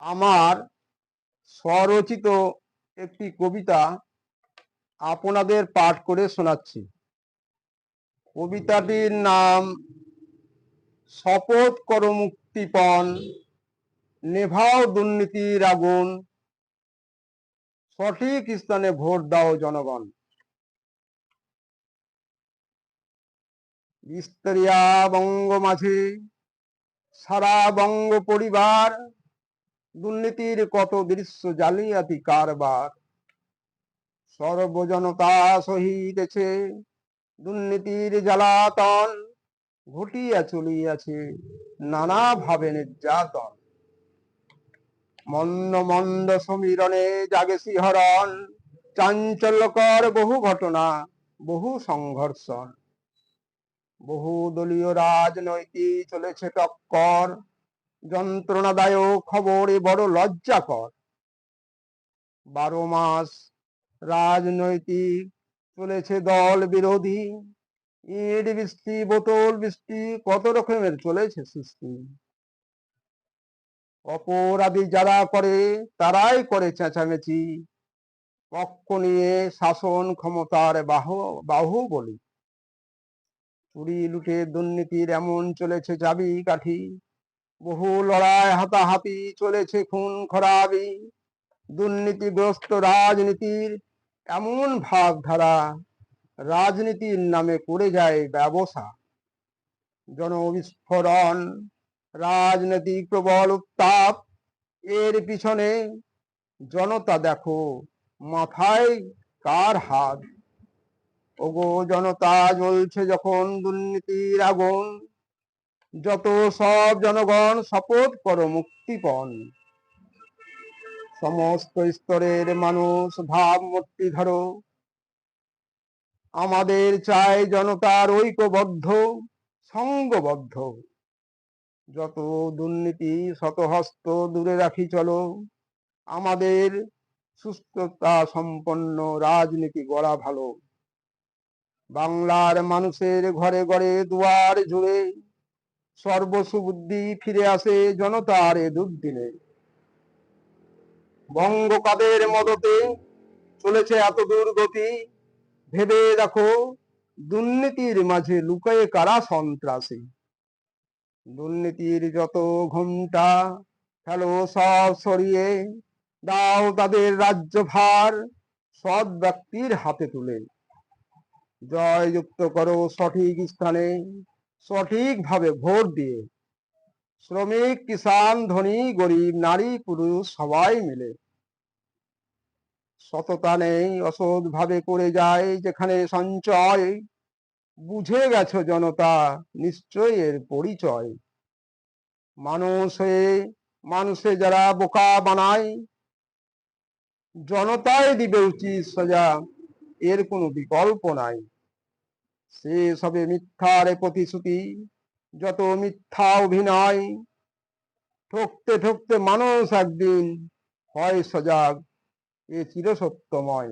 আমার স্বরচিত একটি কবিতা আপনাদের পাঠ করে শোনাচ্ছি। কবিতাটির নাম শপথ করো মুক্তিপণ, নেভাও দুর্নীতির আগুন, সঠিক স্থানে ভোট দাও জনগণ। বিস্তারিয়া বঙ্গ মাঝে সারা বঙ্গ পরিবার, দুর্নীতির কত দৃশ্য জালিয়াতি কারবার। সর্বজনতা সহিতেছে দুর্নীতির জ্বালাতন, ঘটিয়া চলিয়াছে নানাভাবে নির্যাতন। মন্দ মন্দ সমীরণে জাগে শিহরণ, চাঞ্চল্যকর বহু ঘটনা, বহু সংঘর্ষণ। বহু দলীয় রাজনৈতিক চলেছে টক্কর, যন্ত্রণাদায়ক খবরে বড় লজ্জাকর। 12 মাস রাজনৈতিক চলেছে দল বিরোধী, ইট বৃষ্টি বোতল বৃষ্টি কত রকমের চলেছে সৃষ্টি। অপরাধী যারা করে তারাই করে চেঁচামেচি, পক্ষ নিয়ে শাসন ক্ষমতার বাহুবলী। চুরি লুটে দুর্নীতির এমন চলেছে চাবি কাঠি, বহু লড়াই হাতাহাতি চলেছে খুন খরাবি। দুর্নীতিগ্রস্ত রাজনীতির এমন ভাবধারা, রাজনীতির নামে করে যায় ব্যবসা। জনবিস্ফোরণ, রাজনৈতিক প্রবল উত্তাপ, এর পিছনে জনতা দেখো মাথায় কার হাত। ওগো জনতা, জ্বলছে যখন দুর্নীতির আগুন, যত সব জনগণ শপথ করো মুক্তিপণ। সমস্ত স্তরের মানুষ ভাবমূর্তি ধরো, আমাদের চাই জনতার ঐক্যবদ্ধ সঙ্গবদ্ধ। যত দুর্নীতি শতহস্ত দূরে রাখি চলো, আমাদের সুস্থতা সম্পন্ন রাজনীতি গড়া ভালো। বাংলার মানুষের ঘরে ঘরে দুয়ার জুড়ে সর্বসুবুদ্ধি ফিরে আসে জনতার এ দুর্দিনে। বঙ্গ কাদের মদতে চলেছে এত দুর্গতি, ভেবে দেখো দুর্নীতির মাঝে লুকায়ে কারা সন্ত্রাসী। দুর্নীতির যত ঘোমটা ফেলো সব সরিয়ে, দাও তাদের রাজ্যভার সৎ ব্যক্তির হাতে তুলে। জয়যুক্ত করো সঠিক স্থানে সঠিকভাবে ভোট দিয়ে, শ্রমিক কিষান ধনী গরিব নারী পুরুষ সবাই মিলে। সততা নেই, অসৎ ভাবে করে যায় যেখানে সঞ্চয়, বুঝে গেছো জনতা নিশ্চয় এর পরিচয়। মানুষ হয়ে মানুষে যারা বোকা বানায়, জনতাই দিবে উচিত সাজা, এর কোনো বিকল্প নাই। শেষ হবে মিথ্যার প্রতিশ্রুতি, যত মিথ্যা অভিনয়। ঠকতে ঠকতে মানুষ একদিন হয় সজাগ, এ চিরসত্যময়।